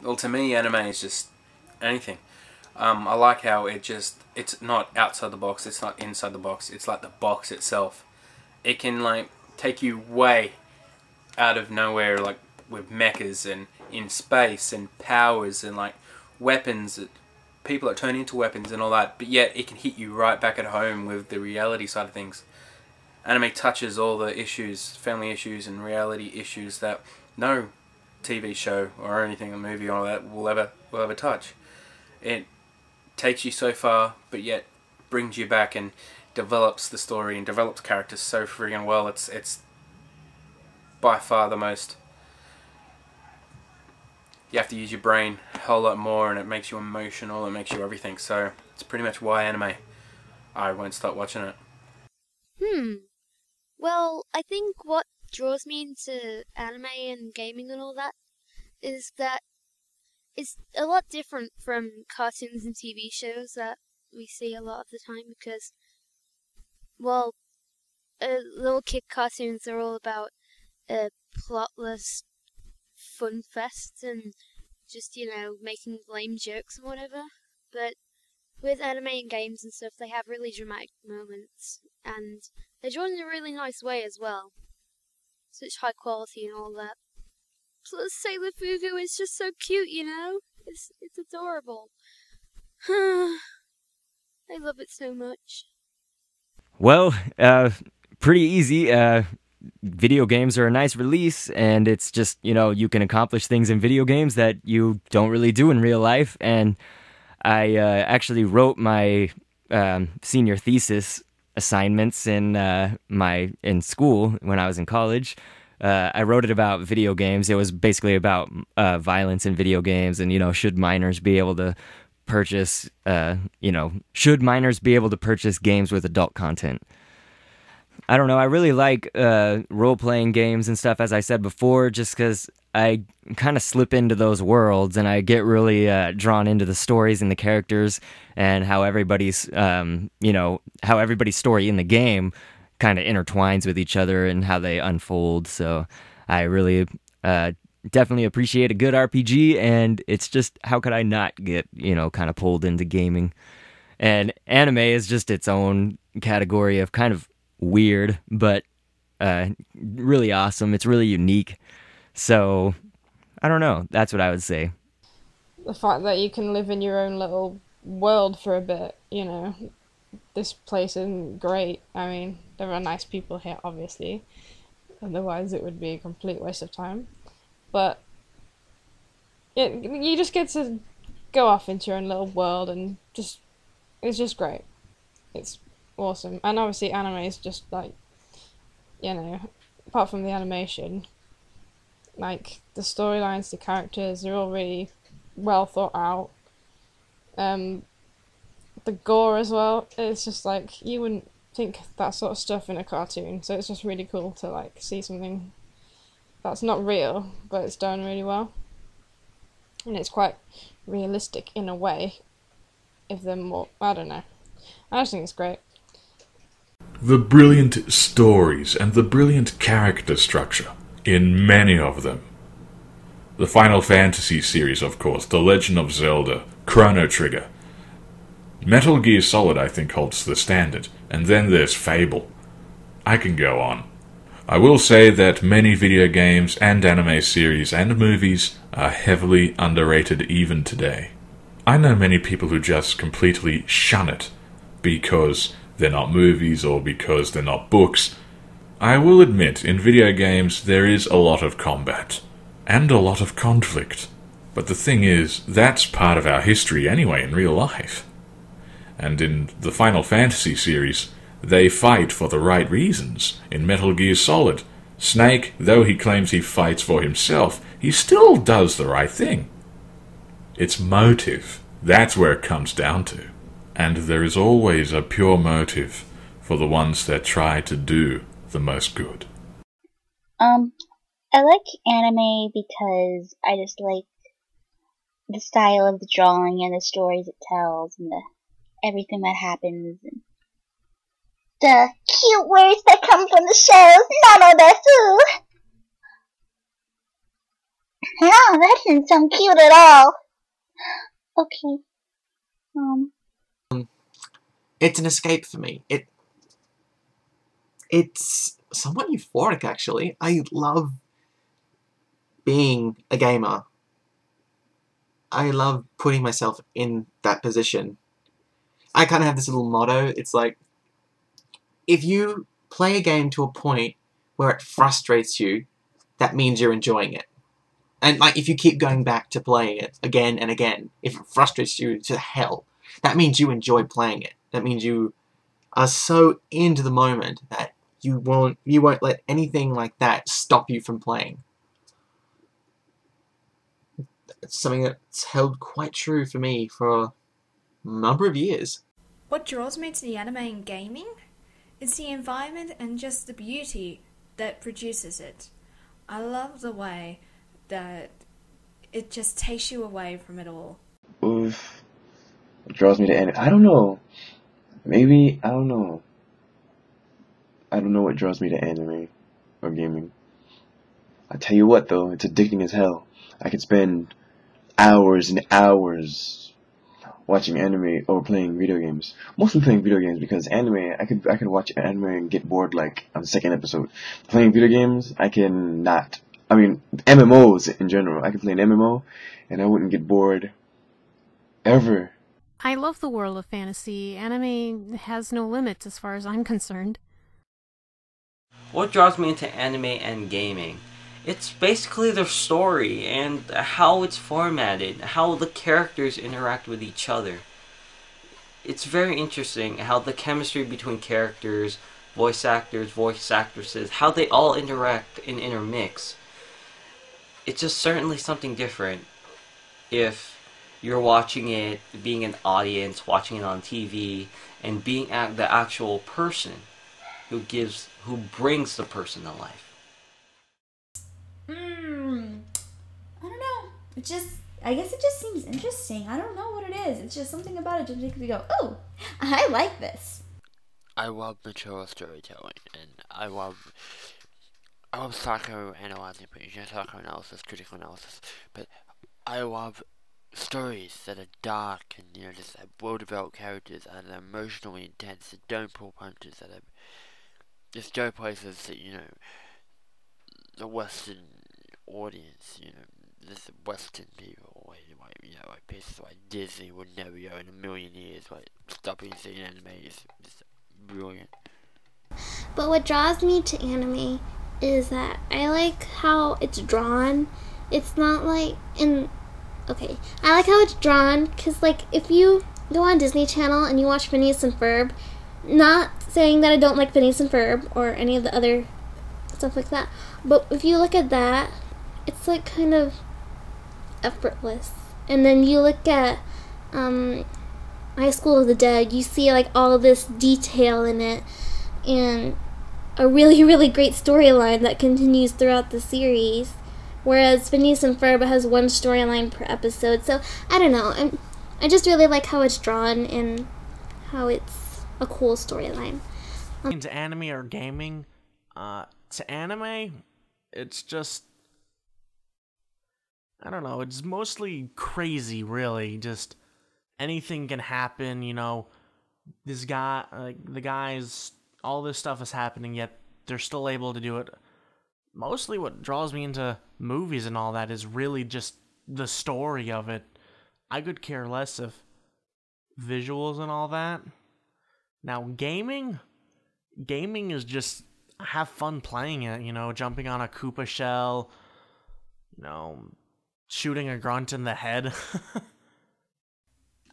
Well, to me, anime is just anything. I like how it's not outside the box, it's not inside the box, it's like the box itself. It can like take you way out of nowhere, like with mechas and in space and powers and like weapons, people that turn into weapons and all that, but yet it can hit you right back at home with the reality side of things. Anime touches all the issues, family issues and reality issues that no TV show or anything, a movie or all that will ever touch. It takes you so far, but yet brings you back and develops the story and develops characters so friggin' well. It's by far the most. You have to use your brain a whole lot more, and it makes you emotional. It makes you everything. So it's pretty much why anime. I won't stop watching it. Well, I think what draws me into anime and gaming and all that is that it's a lot different from cartoons and TV shows that we see a lot of the time because, well, little kid cartoons are all about plotless fun fests and just, making lame jokes and whatever. But with anime and games and stuff, they have really dramatic moments, and they're drawn in a really nice way as well. Such high quality and all that. Plus, Sailor Fugu is just so cute, It's adorable. I love it so much. Well, pretty easy. Video games are a nice release, and it's just, you can accomplish things in video games that you don't really do in real life. And I actually wrote my senior thesis assignments in school when I was in college. I wrote it about video games. It was basically about violence in video games and, should minors be able to purchase, should minors be able to purchase games with adult content? I don't know. I really like role-playing games and stuff, as I said before, just because I kind of slip into those worlds and I get really drawn into the stories and the characters and how everybody's, how everybody's story in the game kind of intertwines with each other and how they unfold. So I really definitely appreciate a good RPG, and it's just, how could I not get, kind of pulled into gaming? And anime is just its own category of kind of weird, but really awesome. It's really unique. So, I don't know. That's what I would say. The fact that you can live in your own little world for a bit, This place isn't great. I mean, there are nice people here, obviously. Otherwise, it would be a complete waste of time. But you just get to go off into your own little world, and it's just great. It's awesome. And obviously anime is just like, apart from the animation, like the storylines, the characters, they're all really well thought out. The gore as well, it's just like, you wouldn't think that sort of stuff in a cartoon, so it's just really cool to like see something that's not real, but it's done really well. And it's quite realistic in a way, if they're more, I don't know. I just think it's great. The brilliant stories and the brilliant character structure in many of them. The Final Fantasy series, of course, The Legend of Zelda, Chrono Trigger. Metal Gear Solid, I think, holds the standard, and then there's Fable. I can go on. I will say that many video games and anime series and movies are heavily underrated even today. I know many people who just completely shun it because they're not movies or because they're not books. I will admit, in video games there is a lot of combat and a lot of conflict. But the thing is, that's part of our history anyway in real life. And in the Final Fantasy series, they fight for the right reasons. In Metal Gear Solid, Snake, though he claims he fights for himself, he still does the right thing. It's motive. That's where it comes down to. And there is always a pure motive for the ones that try to do the most good. I like anime because I just like the style of the drawing and the stories it tells and everything that happens. And the cute words that come from the shows. Nano desu! Yeah. Oh, that didn't sound cute at all. Okay. It's an escape for me. It's somewhat euphoric, actually. I love being a gamer. I love putting myself in that position. I kind of have this little motto. It's like, if you play a game to a point where it frustrates you, that means you're enjoying it. And like, if you keep going back to playing it again and again, if it frustrates you to hell, that means you enjoy playing it. That means you are so into the moment that you won't let anything like that stop you from playing. It's something that's held quite true for me for a number of years. What draws me to the anime and gaming is the environment and just the beauty that produces it. I love the way that it just takes you away from it all. Oof. What draws me to anime? I don't know. Maybe, I don't know. I don't know what draws me to anime or gaming. I tell you what though, it's addicting as hell. I could spend hours and hours watching anime or playing video games. Mostly playing video games, because anime, I could watch anime and get bored like on the second episode. Playing video games, I can not. I mean, MMOs in general. I could play an MMO and I wouldn't get bored ever. I love the world of fantasy. Anime has no limits as far as I'm concerned. What draws me into anime and gaming? It's basically their story and how it's formatted, how the characters interact with each other. It's very interesting how the chemistry between characters, voice actors, voice actresses, how they all interact and intermix. It's just certainly something different if you're watching it, being an audience, watching it on TV, and being the actual person who brings the person to life. I don't know. I guess it just seems interesting. I don't know what it is. It's just something about it just makes me go, oh, I like this. I love mature storytelling, and I love psychoanalyzing, psychoanalysis, critical analysis, but I love stories that are dark and, just have well-developed characters that are emotionally intense, that don't pull punches, that have just go places that, the Western audience, this Western people, like places like Disney would never go in a million years. Like, stopping seeing anime is just brilliant. But what draws me to anime is that I like how it's drawn. It's not like okay, I like how it's drawn, because like if you go on Disney Channel and you watch Phineas and Ferb, not saying that I don't like Phineas and Ferb or any of the other stuff like that, but if you look at that, it's like kind of effortless. And then you look at High School of the Dead, you see like all this detail in it and a really, really great storyline that continues throughout the series. Whereas Phineas and Ferb has one storyline per episode. So, I don't know. I just really like how it's drawn and how it's a cool storyline. Into anime or gaming, to anime, it's just, I don't know, it's mostly crazy, really. Just anything can happen, this guy, the guys, all this stuff is happening, yet they're still able to do it. Mostly what draws me into movies and all that is really just the story of it. I could care less if visuals and all that. Now, gaming is just have fun playing it, jumping on a Koopa shell, shooting a grunt in the head.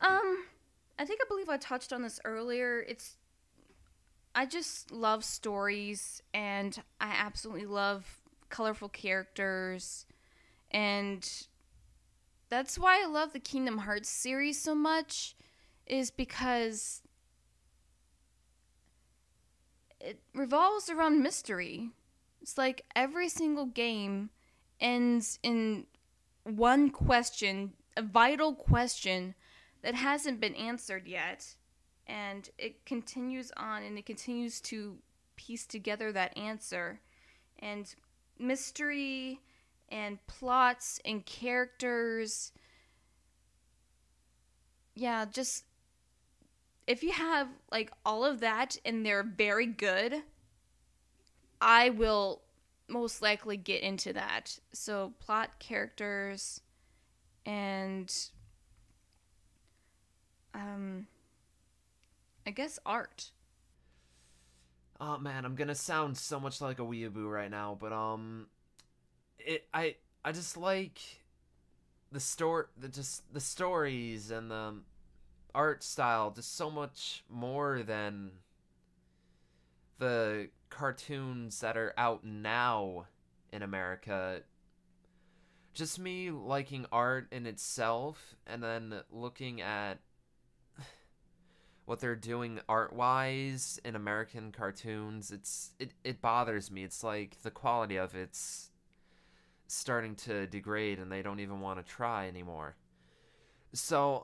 I believe I touched on this earlier. I just love stories, and I absolutely love colorful characters, and that's why I love the Kingdom Hearts series so much, is because it revolves around mystery. It's like every single game ends in one question, a vital question that hasn't been answered yet. And it continues on, and it continues to piece together that answer. And mystery and plots and characters. Yeah, just if you have like all of that and they're very good, I will most likely get into that. So plot, characters, and I guess art. Oh man, I'm gonna sound so much like a weeaboo right now, but I just like the stories and the art style just so much more than the cartoons that are out now in America. Just me liking art in itself, and then looking at what they're doing art-wise in American cartoons, it bothers me. It's like the quality of it's starting to degrade, and they don't even want to try anymore. So,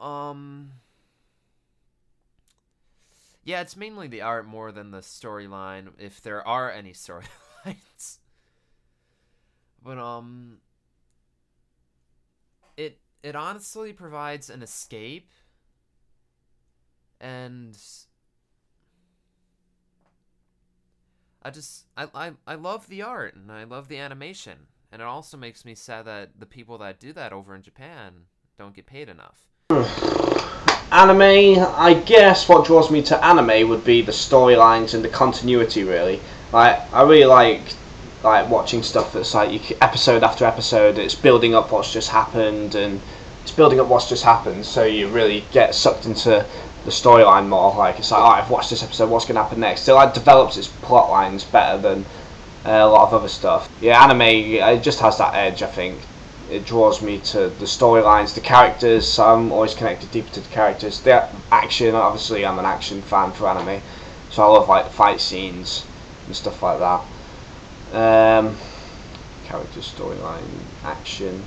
yeah, it's mainly the art more than the storyline, if there are any storylines. But, it honestly provides an escape, and I love the art, and I love the animation, and it also makes me sad that the people that do that over in Japan don't get paid enough. Anime, I guess what draws me to anime would be the storylines and the continuity, really. Like, I really like watching stuff that's like episode after episode, it's building up what's just happened, and it's building up what's just happened, so you really get sucked into the storyline more. Like, it's like, alright, I've watched this episode, what's going to happen next? It like develops its plot lines better than a lot of other stuff. Yeah, anime, it just has that edge, I think. It draws me to the storylines, the characters, so I'm always connected deeper to the characters. The action, obviously I'm an action fan for anime, so I love like the fight scenes and stuff like that. Character, storyline, action.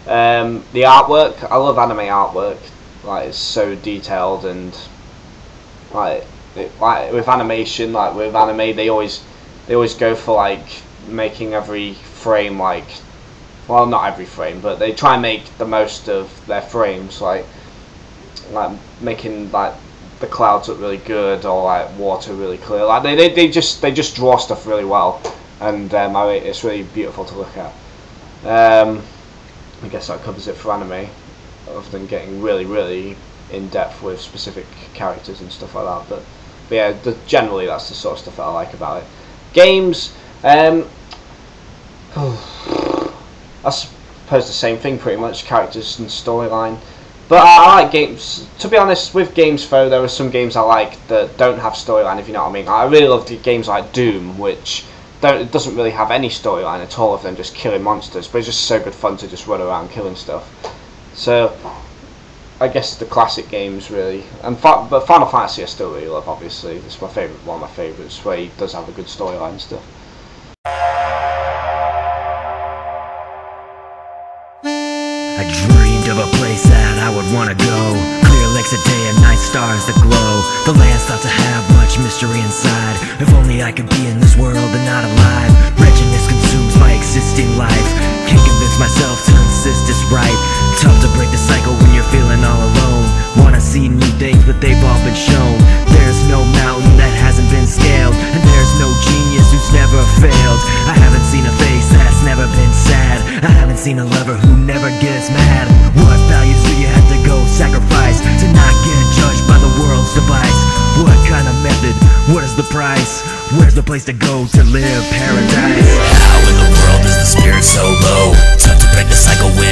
The artwork, I love anime artwork. Like, it's so detailed, and like with animation, like with anime, they always go for like making every frame like, well, not every frame, but they try and make the most of their frames, like making like the clouds look really good, or like water really clear. Like they just draw stuff really well, and it's really beautiful to look at. I guess that covers it for anime, other than getting really in depth with specific characters and stuff like that. But yeah, generally that's the sort of stuff that I like about it. Games, I suppose the same thing pretty much, characters and storyline. But I like games. To be honest, with games though, there are some games I like that don't have storyline, if you know what I mean. I really love the games like Doom, which it doesn't really have any storyline at all of them just killing monsters, but it's just so good fun to just run around killing stuff. So I guess the classic games really, but Final Fantasy I still really love. Obviously, it's my favorite, one of my favorites, where he does have a good storyline and stuff. I dreamed of a place that I would want to go. Clear lakes at day and night, stars that glow. The land's thought to have much mystery inside. If only I could be in this world and not alive. Wretchedness consumes my existing life. Can't convince myself to insist it's right. Tough to break the cycle when you're feeling all alone. Wanna see new things, but they've all been shown. There's no mountain that hasn't been scaled, and there's no genius who's never failed. I haven't seen a face that's never been sad. I haven't seen a lover who never gets mad. What values do you have to go sacrifice to not get judged by the world's device? What kind of method? What is the price? Where's the place to go to live paradise? How in the world is the spirit so low? Tough to break the cycle with